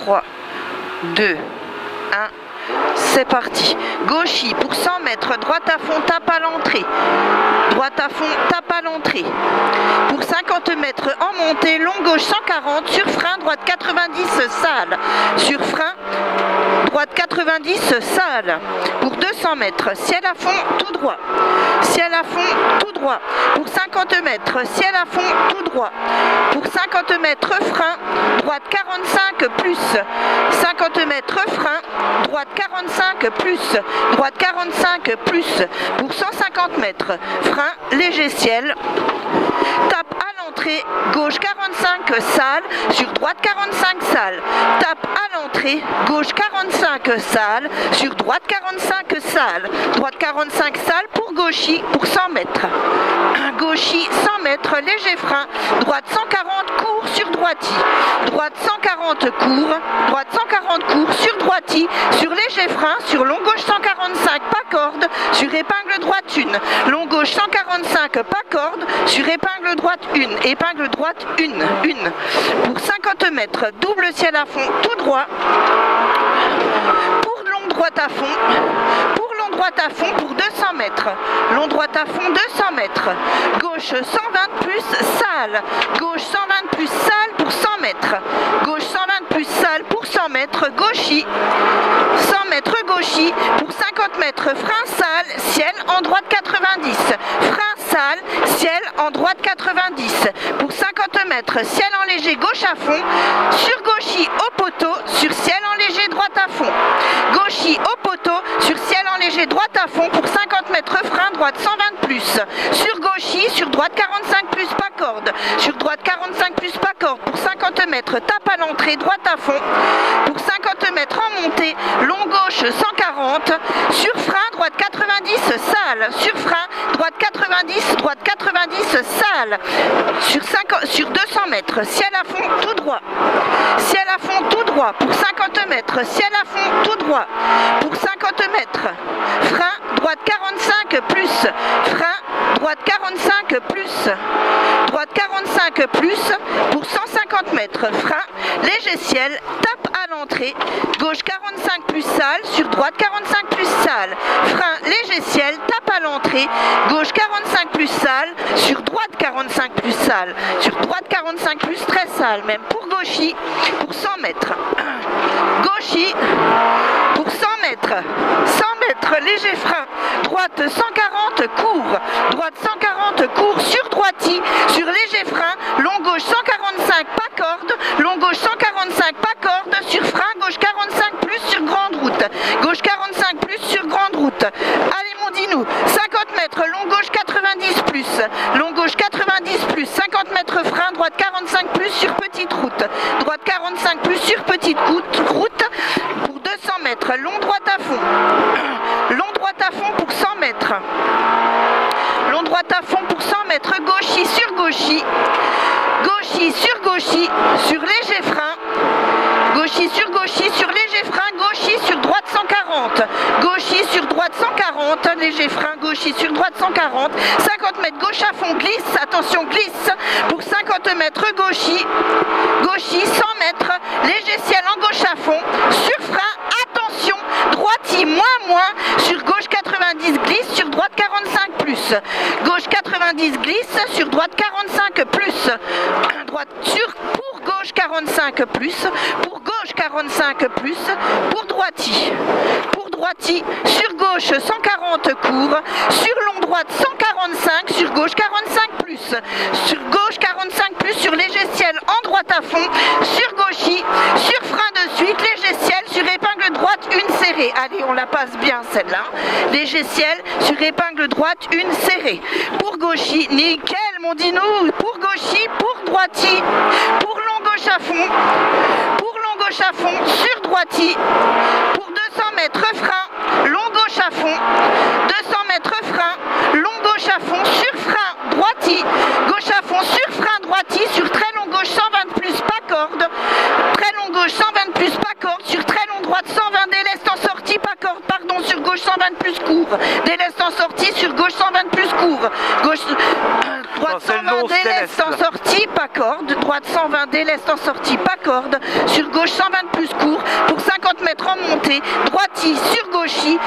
3, 2, 1. C'est parti. Gauchis pour 100 mètres, droite à fond, tape à l'entrée. Droite à fond, tape à l'entrée. Pour 50 mètres en montée, long gauche 140, sur frein, droite 90, sale. Sur frein, droite 90, sale. Pour 200 mètres, ciel à fond, tout droit. Ciel à fond, tout droit. Pour 50 mètres, ciel à fond, tout droit. Pour 50 mètres, frein, droite 45 plus. 50 mètres, frein, droite 45 plus. Droite 45 plus. Pour 150 mètres, frein, léger ciel. Tape à l'entrée, gauche 45 sale, sur droite 45 sale. Tape à l'entrée, gauche 45 sale, sur droite 45 sale. Droite 45 sale pour gauchis pour 100 mètres. Gauchis 100 mètres, léger frein, droite 140 court sur droiti. Droite 140 court, droite 140 court sur droiti, sur léger frein, sur long gauche 145 pas corde, sur épingle droite 1. Long gauche 145 pas corde, sur épingle droite 1. Épingle droite 1. Pour 50 mètres, double ciel à fond, tout droit. Pour long droite à fond. Pour long droite à fond pour 200 mètres. Long droite à fond 200 mètres. Gauche 120 plus sale. Gauche 120 plus sale pour 100 mètres. Gauche 120 plus sale pour 100 mètres. Gauchis. 100 mètres gauchis. Pour 50 mètres frein sale. Ciel en droite 90. Frein sale. Ciel en droite 90. Pour 50 mètres ciel en léger gauche à fond. Sur gauchis au poteau. Sur ciel en léger droite à fond. Gauchis au poteau. Sur ciel en léger droite à fond pour 50 mètres frein droite 120 plus. Sur gauchis, sur droite 45 plus pas corde. Sur droite 45 plus pas corde pour 50 mètres tape à l'entrée droite à fond. Pour 50 mètres en montée, long gauche 140. Sur frein droite 90 sale. Sur frein droite 90 sale. Sur 200 mètres ciel à fond tout droit. Ciel à fond tout droit pour 50 mètres. Ciel à fond tout droit. Pour 50 mètres. Frein, droite 45 plus. Frein, droite 45 plus. Droite 45 plus. Pour 150 mètres. Frein, léger ciel. Tape à l'entrée. Gauche 45 plus sale. Sur droite 45 plus sale. Frein, léger ciel. Tape à l'entrée. Gauche 45 plus sale. Sur droite 45 plus sale. Sur droite 45 plus très sale. Même pour gauchis. Pour 100 mètres. Gauchis. Pour 100 mètres. 100 mètres, léger frein. Droite 140 court. Droite 140 court sur droiti. Sur léger frein. Long gauche 145 pas corde. Long gauche 145 pas corde. Sur frein. Gauche 45 plus sur grande route. Gauche 45 plus sur grande route. Allez mon dinou. 50 mètres. Long gauche 90 plus. Long gauche 90 plus. 50 mètres frein. Droite 45 plus sur petite route. Droite 45 plus sur petite route. Pour 200 mètres. Long droite à fond. Long droite à fond pour 100 mètres. Long droite à fond pour 100 mètres. Gauchis sur gauchis. Gauchis sur gauchis. Sur léger frein. Gauchis sur gauchis. Sur léger frein. Gauchis sur droite 140. Gauchis sur droite 140. Léger frein. Gauchis sur droite 140. 50 mètres gauche à fond. Glisse. Attention glisse. Pour 50 mètres gauchis. Gauchis 100 mètres. Léger ciel en gauche à fond. Sur frein. Attention. Droiti moins. Sur gauche 90 glisse. Sur droite 45 plus. Gauche 90 glisse. Sur droite 45 plus. Droite pour gauche 45 plus. Pour gauche 45 plus. Pour droiti. Pour droiti. Sur gauche 140 court. Sur long droite 145. Sur gauche 45 plus. Sur gauche 45 plus. Sur léger ciel en droite à fond. Sur gauchis. Sur frein de suite. Léger ciel. Sur épingle droite une serrée. Allez, on la passe bien celle-là. Léger ciel. Sur épingle droite une serrée. Pour gauchis. Nickel mon dinou. Pour gauchis. Pour droiti. Pour long gauche à fond. Pour long gauche à fond. Sur droiti. Pour 200 mètres frein. Long gauche à fond. 200 mètres frein. Long gauche à fond. Sur frein. Droiti. Gauche à fond. Sur frein. Droiti. Sur très long gauche 120 plus. Pas corde. Très long gauche 120 plus. Pas corde. Sur très long droite 120 déleste en sortie. Pas corde. Pardon. Sur gauche 120 plus court. Déleste en sortie. Sur gauche 120 plus court. Gauche. Droite 120 déleste. déleste en sortie, pas corde. Droite 120, déleste en sortie, pas corde. Sur gauche 120 plus court pour 50 mètres en montée. Droitie sur gauchie,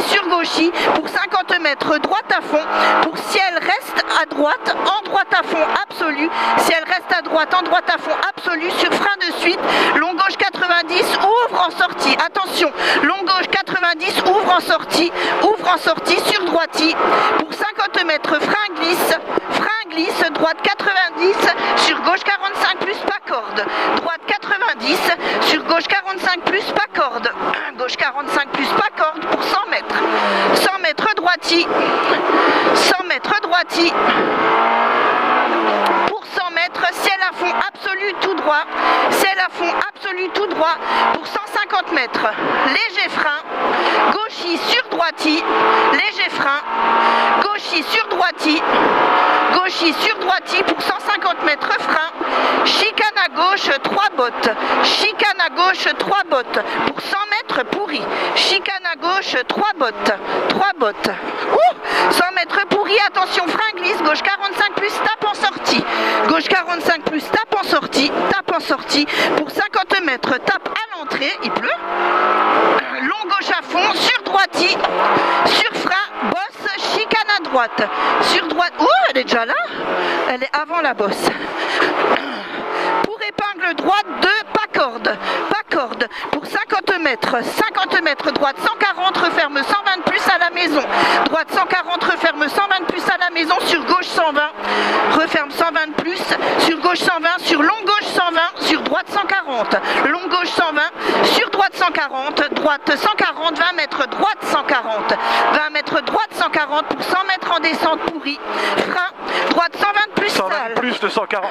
sur gauchie pour 50 mètres. Droite à fond. Pour si elle reste à droite, en droite à fond absolu. Si elle reste à droite, en droite à fond absolu. Sur frein de suite, long gauche 90, ouvre en sortie. Attention, long gauche 90, ouvre en sortie sur droitie. Pour 50 mètres, frein glisse, droite 90, sur gauche 45 plus pas corde. Droite 90, sur gauche 45 plus pas corde. Gauche 45 plus pas corde pour 100 mètres. 100 mètres droitie. 100 mètres droitie. Pour 100 mètres, ciel à fond absolu tout droit. Ciel à fond absolu tout droit pour 150 mètres. Léger frein. Gauchis sur droitie. Léger frein. Gauchis sur droitie. Gauchis sur droitie pour 150 mètres frein. Chicane à gauche, 3 bottes. Chicane à gauche, 3 bottes. Pour 100 mètres pourri. Chicane à gauche, 3 bottes. 3 bottes. 100 mètres pourri, attention, frein glisse. Gauche 45 plus, tape en sortie. Gauche 45 plus, tape en sortie. Tape en sortie. Pour 50 mètres, tape à l'entrée. Il pleut. Long gauche à fond, sur droitie. Sur frein, bosse, chicane à droite. Sur droite. Oh, elle est déjà là. Elle est avant la bosse. Pour épingle droite, 2, pas corde. Pas corde. Pour 50 mètres. 50 mètres droite, 140, referme 120 plus à la maison. Droite 140, referme 120 plus à la maison. Sur gauche 120, referme 120 plus. Sur gauche 120, sur long gauche 120, sur droite 140. Long gauche 120, sur droite 140. Droite 140, 20 mètres droite 140. 20 mètres droite 140 pour 100 mètres en descente pourri. Frein, droite 120 plus 120 sale. plus de 140.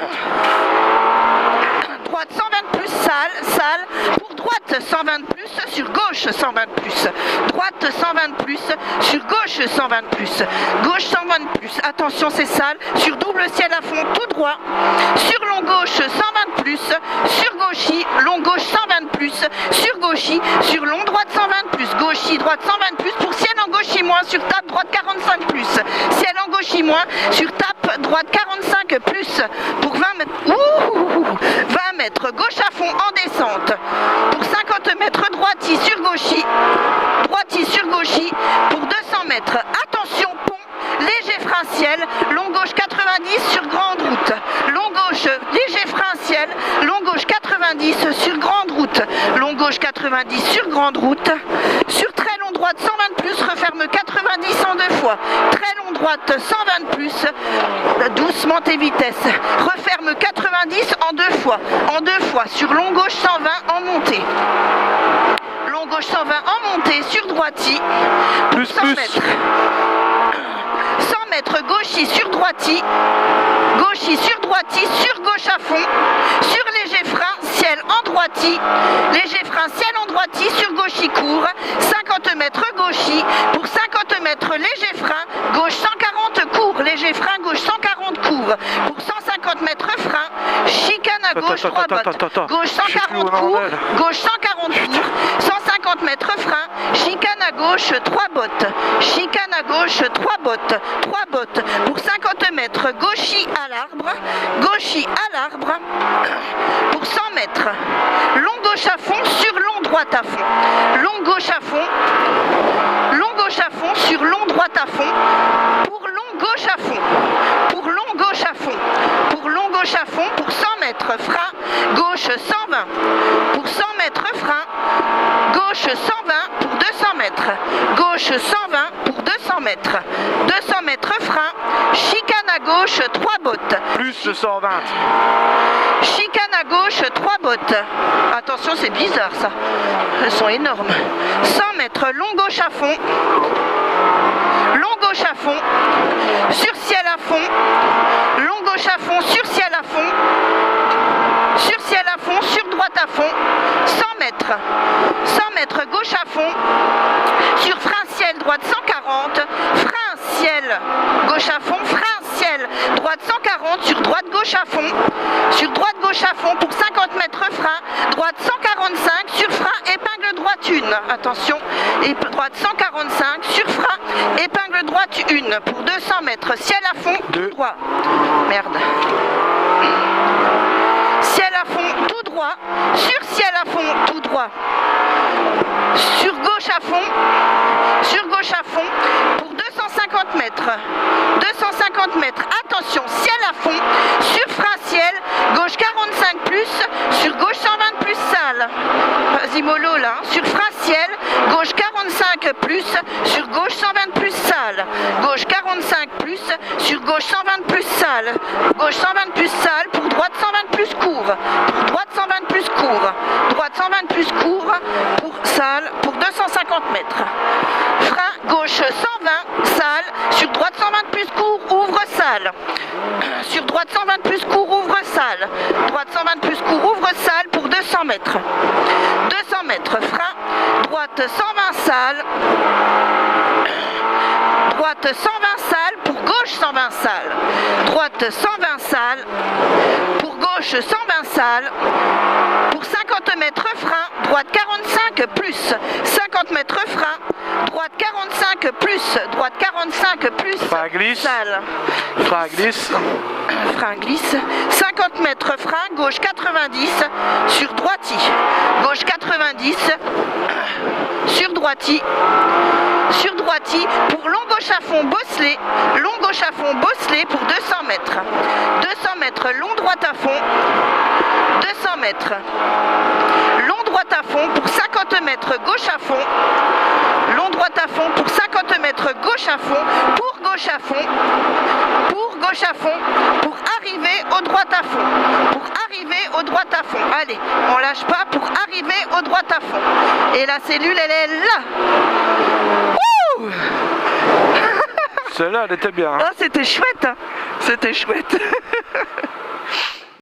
Droite 120 plus sale. Pour droite 120 plus, sur gauche 120 plus. Droite 120 plus, sur gauche 120 plus. Gauche 120 plus, attention c'est sale. Sur double ciel à fond, tout droit. Sur long gauche 120 plus. Sur gauchis, long gauche 120 plus. Sur gauchis, sur long droite 120 plus. Gauchis, droite 120 plus. Pour ciel en gauchis moins, sur tape droite 45 plus. Ciel en gauchis moins, sur tape droite 45 plus. Pour 20 mètres. 20 mètres, gauche à fond en descente. Pour 50 mètres, droitie sur gauchis. Droitie sur gauchis. Pour 200 mètres, attention, pont. Léger frein ciel, long gauche 90 sur grande route. Long gauche, léger frein ciel, long gauche 90 sur grande route. Long gauche 90 sur grande route. Sur très long droite 120 plus, referme 90 en 2 fois. Très long droite 120 plus, doucement tes vitesses. Referme 90 en 2 fois. En 2 fois, sur long gauche 120 en montée. Long gauche 120 en montée, sur droitie. Pour 100 mètres. 100 mètres, gauchis sur droitie. Gauchis sur droitie, sur gauche à fond. Sur léger frein, ciel en droitie. Léger frein, ciel en droitie, sur gauchis court. 50 mètres gauchis. Pour 50 mètres, léger frein. Gauche 140 court. Léger frein, gauche 140 court. Pour 150 mètres frein. Chicane à gauche, 3 bottes. Gauche 140 court. Gauche 140 court. 150 mètres frein. Chicane à gauche, 3 bottes. Chicane à gauche, 3 bottes. 3 bottes. Pour 50 mètres, gauchis à l'arbre. Gauchis à l'arbre. Pour 100 mètres. Long gauche à fond, sur long droite à fond. Long gauche à fond. Long gauche à fond, sur long droite à fond. Pour long gauche à fond. Pour long gauche à fond. Pour long gauche à fond, pour 100 mètres. Frein. Gauche 120. Pour 100 mètres, frein. Gauche 120 pour 200 mètres. Gauche 120 pour 200 mètres. 200 mètres frein. Chicane à gauche, 3 bottes. Plus de 120. Chicane à gauche, 3 bottes. Attention, c'est bizarre ça. Elles sont énormes. 100 mètres, long gauche à fond. Long gauche à fond. Sur ciel à fond. Long gauche à fond, sur ciel à fond. Sur ciel à fond, sur droite à fond. 100 mètres. 100 mètres, gauche à fond. Sur frein ciel, droite 140. Frein ciel, gauche à fond. Frein ciel, droite 140. Sur droite gauche à fond. Sur droite gauche à fond pour 50 mètres frein. Droite 145. Sur frein, épingle droite 1. Attention. Et droite 145. Sur frein, épingle droite 1. Pour 200 mètres. Ciel à fond. 2. droit. Merde. Ciel à fond, tout droit. Sur ciel à fond, tout droit. Sur gauche à fond. Sur gauche à fond. Pour 250 mètres. 250 mètres. Attention, ciel à fond. Sur frein ciel. Gauche 45 plus. Sur gauche 120 plus sale. Vas-y mollo là. Sur frein ciel. Gauche 45 plus. Sur gauche 120 plus sale. Gauche 45 plus. Sur gauche 120 plus sale. Gauche 120 plus sale. Pour droite 120 plus court. Pour droite 120 plus court. Droite 120 plus court. Pour sale. Pour 250 mètres. Frein gauche 120 sale. Sur droite 120 plus court. Ouvre sale. Sur droite 120 plus court. Ouvre sale. Droite 120 plus court. Ouvre sale pour 200 mètres. 200 mètres. Frein. Droite 120 sale. Droite 120 sale. Pour gauche 120 sale. Droite 120 sale. Pour gauche 120 sale. Pour 50 mètres frein. Droite 45 plus. 50 mètres frein. Droite 45 plus. Droite 45 plus. Frein glisse. Sale. Frein glisse. Frein glisse. 50 mètres frein. Gauche 90. Sur droiti. Gauche 90. Sur droiti. Sur droiti. Pour long gauche à fond bosselé. Long gauche à fond bosselé pour 200 mètres. 200 mètres. Long droite à fond. 200 mètres. Long droite à fond pour 50 mètres gauche à fond. Long droite à fond pour 50 mètres gauche à fond. Pour gauche à fond. Pour gauche à fond. Pour arriver au droite à fond. Pour arriver au droite à fond. Allez, on lâche pas pour arriver au droite à fond. Et la cellule, elle est là. Wouh. Celle-là, elle était bien. Hein. Oh, c'était chouette. Hein. C'était chouette.